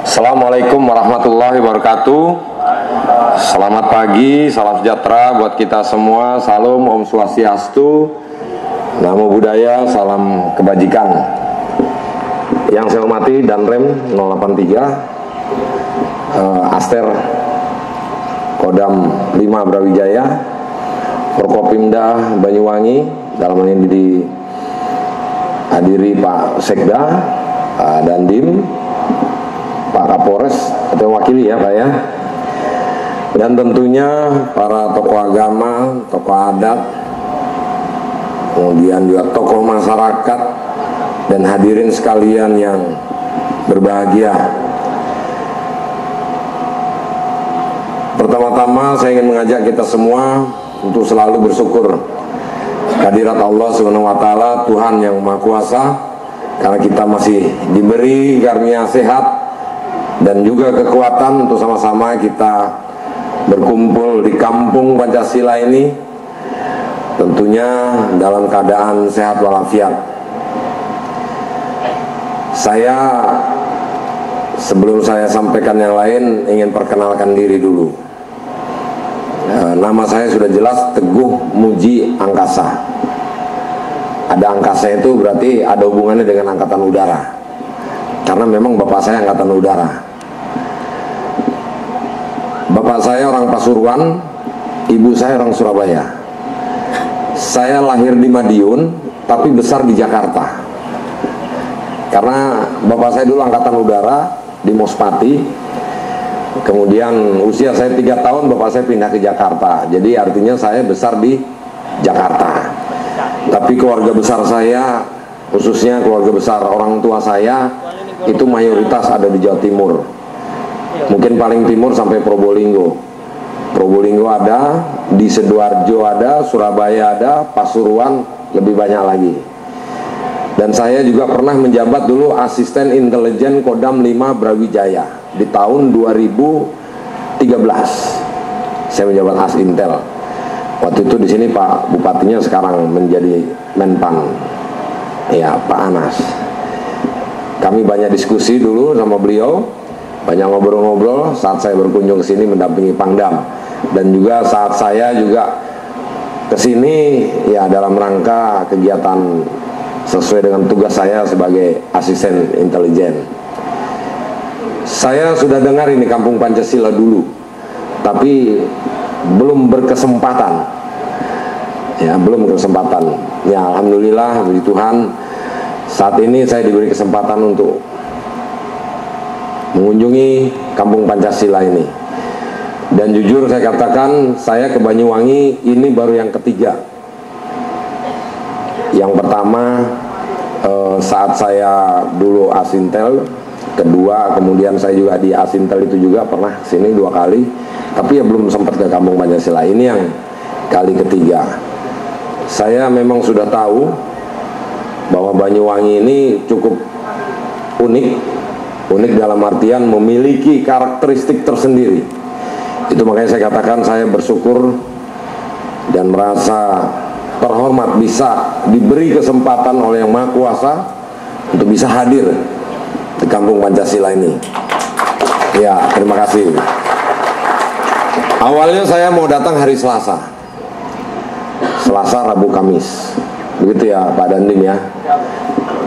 Assalamualaikum warahmatullahi wabarakatuh. Selamat pagi, salam sejahtera buat kita semua. Salam Om Swastiastu, Namo Buddhaya, salam kebajikan. Yang saya hormati Danrem 083 Aster Kodam 5 Brawijaya, Forkopimda Banyuwangi, dalam hal ini dihadiri Pak Sekda, Dandim, Pak Kapolres atau wakili ya Pak ya, dan tentunya para tokoh agama, tokoh adat, kemudian juga tokoh masyarakat dan hadirin sekalian yang berbahagia. Pertama-tama saya ingin mengajak kita semua untuk selalu bersyukur kehadirat Allah Subhanahu wa taala, Tuhan yang Maha Kuasa, karena kita masih diberi karunia sehat dan juga kekuatan untuk sama-sama kita berkumpul di kampung Pancasila ini, tentunya dalam keadaan sehat walafiat. Sebelum saya sampaikan yang lain, ingin perkenalkan diri dulu. Nama saya sudah jelas, Teguh Muji Angkasa. Ada angkasa itu berarti ada hubungannya dengan angkatan udara, karena memang bapak saya angkatan udara. Bapak saya orang Pasuruan, ibu saya orang Surabaya. Saya lahir di Madiun, tapi besar di Jakarta. Karena bapak saya dulu angkatan udara di Mospati. Kemudian usia saya 3 tahun, bapak saya pindah ke Jakarta. Jadi artinya saya besar di Jakarta. Tapi keluarga besar saya, khususnya keluarga besar orang tua saya, itu mayoritas ada di Jawa Timur. Mungkin paling timur sampai Probolinggo. Probolinggo ada, di Sidoarjo ada, Surabaya ada, Pasuruan lebih banyak lagi. Dan saya juga pernah menjabat dulu asisten intelijen Kodam 5 Brawijaya di tahun 2013. Saya menjabat Asintel. Waktu itu di sini Pak Bupatinya sekarang menjadi Menpan. Ya, Pak Anas. Kami banyak diskusi dulu sama beliau, banyak ngobrol-ngobrol saat saya berkunjung ke sini mendampingi Pangdam, dan juga saat saya juga ke sini ya dalam rangka kegiatan sesuai dengan tugas saya sebagai asisten intelijen. Saya sudah dengar ini Kampung Pancasila dulu, tapi belum berkesempatan. Ya, belum berkesempatan. Ya, alhamdulillah puji Tuhan, saat ini saya diberi kesempatan untuk mengunjungi Kampung Pancasila ini. Dan jujur saya katakan, saya ke Banyuwangi ini baru yang ketiga. Yang pertama saat saya dulu Asintel, kedua kemudian saya juga di Asintel itu juga pernah sini 2 kali, tapi ya belum sempat ke Kampung Pancasila. Ini yang kali ketiga. Saya memang sudah tahu bahwa Banyuwangi ini cukup unik dalam artian memiliki karakteristik tersendiri. Itu makanya saya katakan saya bersyukur dan merasa terhormat bisa diberi kesempatan oleh Yang Maha Kuasa untuk bisa hadir di Kampung Pancasila ini. Ya, terima kasih. Awalnya saya mau datang hari Selasa, Rabu, Kamis, begitu ya Pak Dandim ya.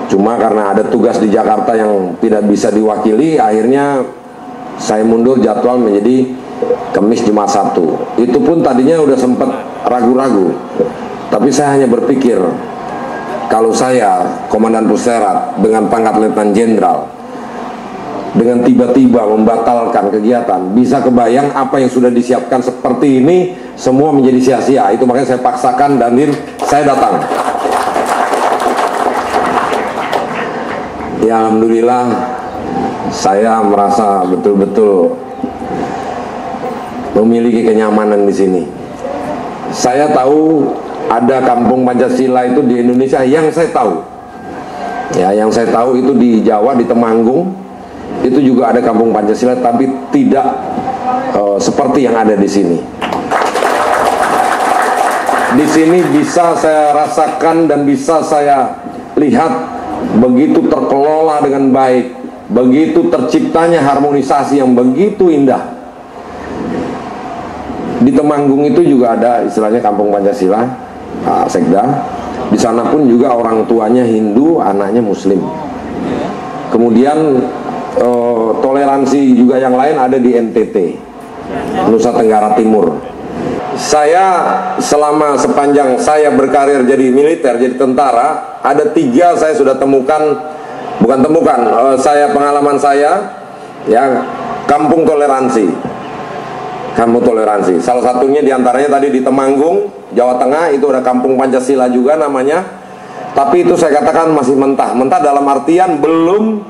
Cuma karena ada tugas di Jakarta yang tidak bisa diwakili, akhirnya saya mundur jadwal menjadi Kamis, Jumat, Sabtu. Itu pun tadinya udah sempat ragu-ragu, tapi saya hanya berpikir, kalau saya Komandan Puserat dengan pangkat Letnan Jenderal dengan tiba-tiba membatalkan kegiatan, bisa kebayang apa yang sudah disiapkan seperti ini semua menjadi sia-sia. Itu makanya saya paksakan dan saya datang. Ya, alhamdulillah saya merasa betul-betul memiliki kenyamanan di sini. Saya tahu ada Kampung Pancasila itu di Indonesia, yang saya tahu. Ya, yang saya tahu itu di Jawa, di Temanggung. Itu juga ada Kampung Pancasila, tapi tidak seperti yang ada di sini. Di sini bisa saya rasakan dan bisa saya lihat begitu terkelola dengan baik begitu terciptanya harmonisasi yang begitu indah. Di Temanggung itu juga ada istilahnya Kampung Pancasila, Sekda. Di sana pun juga orang tuanya Hindu, anaknya Muslim. Kemudian toleransi juga yang lain ada di NTT, Nusa Tenggara Timur. Saya selama sepanjang saya berkarir jadi militer, jadi tentara, ada 3 saya sudah temukan, pengalaman saya, ya, kampung toleransi. Kampung toleransi. Salah satunya diantaranya tadi di Temanggung, Jawa Tengah, itu ada Kampung Pancasila juga namanya. Tapi itu saya katakan masih mentah dalam artian belum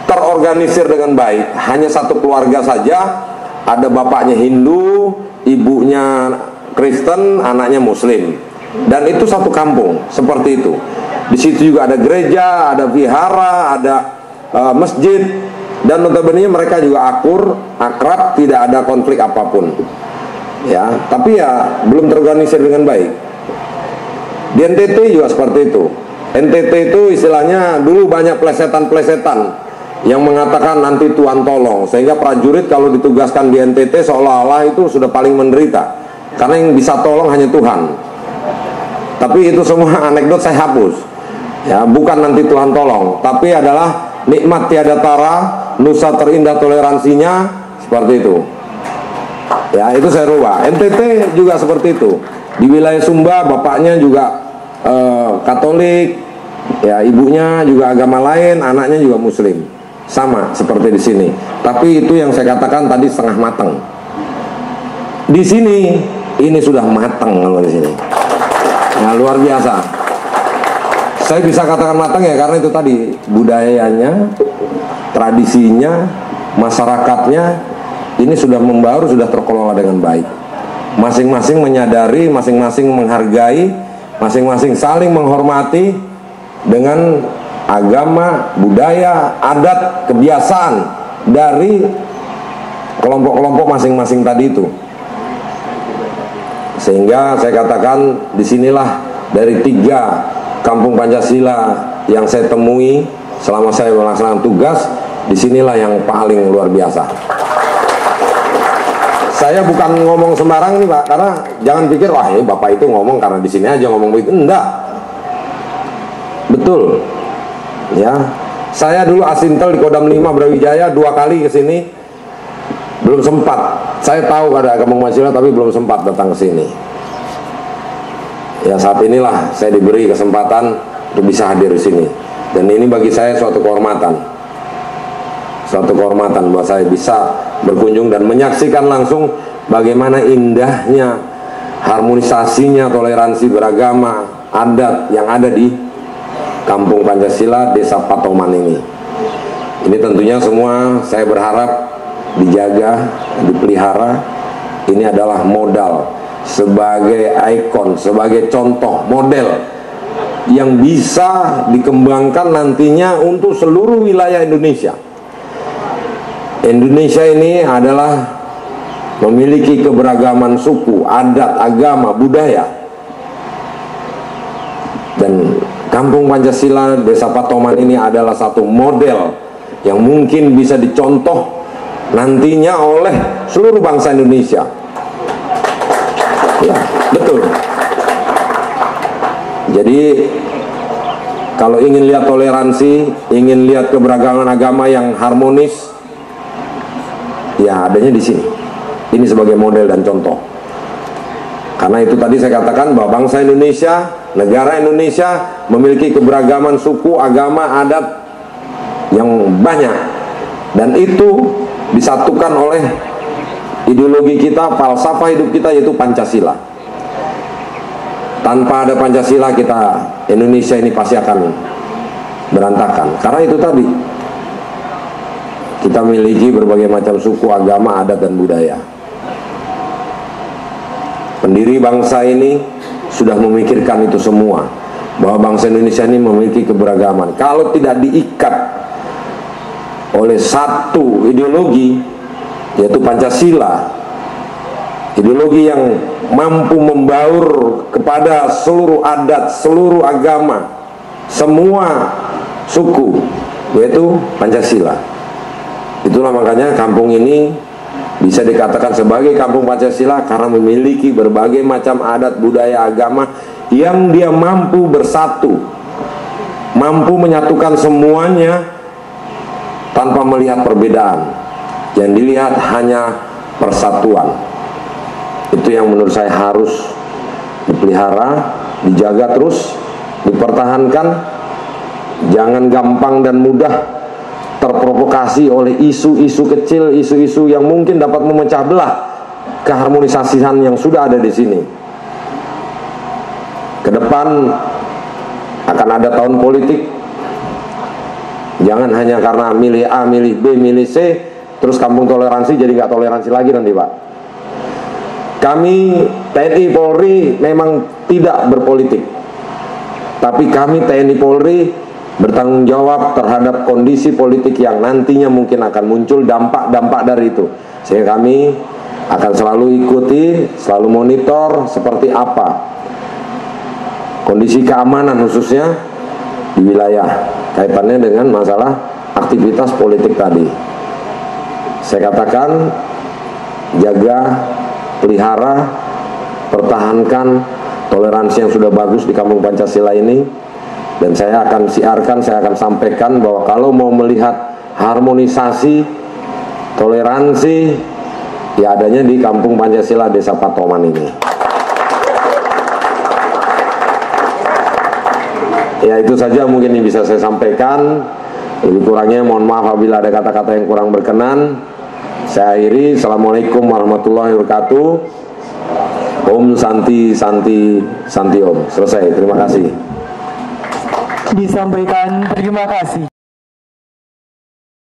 terorganisir dengan baik. Hanya satu keluarga saja, ada bapaknya Hindu, ibunya Kristen, anaknya Muslim, dan itu satu kampung seperti itu. Di situ juga ada gereja, ada vihara, ada masjid, dan notabene mereka juga akrab, tidak ada konflik apapun. Ya, tapi ya belum terorganisir dengan baik. Di NTT juga seperti itu. NTT itu istilahnya dulu banyak plesetan-plesetan yang mengatakan nanti Tuhan tolong, sehingga prajurit kalau ditugaskan di NTT seolah-olah itu sudah paling menderita, karena yang bisa tolong hanya Tuhan. Tapi itu semua anekdot saya hapus. Ya, bukan nanti Tuhan tolong, tapi adalah nikmat tiada tara, nusa terindah toleransinya, seperti itu. Ya, itu saya rubah. NTT juga seperti itu. Di wilayah Sumba bapaknya juga Katolik, ya, ibunya juga agama lain, anaknya juga Muslim. Sama seperti di sini. Tapi itu yang saya katakan tadi setengah matang. Di sini ini sudah matang kalau di sini. Nah, luar biasa. Saya bisa katakan matang ya karena itu tadi budayanya, tradisinya, masyarakatnya ini sudah membaur, sudah terkelola dengan baik. Masing-masing menyadari, masing-masing menghargai, masing-masing saling menghormati dengan agama, budaya, adat, kebiasaan dari kelompok-kelompok masing-masing tadi itu. Sehingga saya katakan disinilah dari 3 kampung Pancasila yang saya temui selama saya melaksanakan tugas, disinilah yang paling luar biasa. Saya bukan ngomong sembarang nih Pak, karena jangan pikir wah ini Bapak itu ngomong karena di sini aja ngomong begitu. Enggak, betul. Ya, saya dulu Asintel di Kodam 5 Brawijaya 2 kali ke sini, belum sempat. Saya tahu ada Kampung Pancasila tapi belum sempat datang ke sini. Ya, saat inilah saya diberi kesempatan untuk bisa hadir di sini, dan ini bagi saya suatu kehormatan. Suatu kehormatan buat saya bisa berkunjung dan menyaksikan langsung bagaimana indahnya harmonisasinya toleransi beragama adat yang ada di Kampung Pancasila Desa Patoman ini. Ini tentunya semua saya berharap dijaga, dipelihara. Ini adalah modal sebagai ikon, sebagai contoh model yang bisa dikembangkan nantinya untuk seluruh wilayah Indonesia. Indonesia ini adalah memiliki keberagaman suku, adat, agama, budaya. Dan Kampung Pancasila Desa Patoman ini adalah satu model yang mungkin bisa dicontoh nantinya oleh seluruh bangsa Indonesia. Ya, betul. Jadi kalau ingin lihat toleransi, ingin lihat keberagaman agama yang harmonis, ya adanya di sini. Ini sebagai model dan contoh. Karena itu tadi saya katakan bahwa bangsa Indonesia, negara Indonesia memiliki keberagaman suku, agama, adat yang banyak, dan itu disatukan oleh ideologi kita, falsafah hidup kita, yaitu Pancasila. Tanpa ada Pancasila Indonesia ini pasti akan berantakan. Karena itu tadi kita memiliki berbagai macam suku, agama, adat, dan budaya. Pendiri bangsa ini sudah memikirkan itu semua, bahwa bangsa Indonesia ini memiliki keberagaman. Kalau tidak diikat oleh satu ideologi, yaitu Pancasila, ideologi yang mampu membaur kepada seluruh adat, seluruh agama, semua suku, yaitu Pancasila. Itulah makanya kampung ini bisa dikatakan sebagai kampung Pancasila karena memiliki berbagai macam adat, budaya, agama yang dia mampu bersatu, mampu menyatukan semuanya tanpa melihat perbedaan. Yang dilihat hanya persatuan. Itu yang menurut saya harus dipelihara, dijaga terus, dipertahankan. Jangan gampang dan mudah terprovokasi oleh isu-isu kecil, isu-isu yang mungkin dapat memecah belah keharmonisasian yang sudah ada di sini. Ke depan akan ada tahun politik. Jangan hanya karena milih A, milih B, milih C, terus kampung toleransi jadi nggak toleransi lagi nanti, Pak. Kami TNI Polri memang tidak berpolitik, tapi kami TNI Polri bertanggung jawab terhadap kondisi politik yang nantinya mungkin akan muncul dampak-dampak dari itu. Sehingga kami akan selalu ikuti, selalu monitor seperti apa kondisi keamanan khususnya di wilayah kaitannya dengan masalah aktivitas politik tadi. Saya katakan, jaga, pelihara, pertahankan toleransi yang sudah bagus di kampung Pancasila ini. Dan saya akan siarkan, saya akan sampaikan bahwa kalau mau melihat harmonisasi, toleransi, ya adanya di kampung Pancasila Desa Patoman ini. Ya itu saja mungkin yang bisa saya sampaikan. Lebih kurangnya mohon maaf apabila ada kata-kata yang kurang berkenan. Saya akhiri. Assalamualaikum warahmatullahi wabarakatuh. Om Santi Santi Santi Om. Selesai. Terima kasih. Disampaikan terima kasih.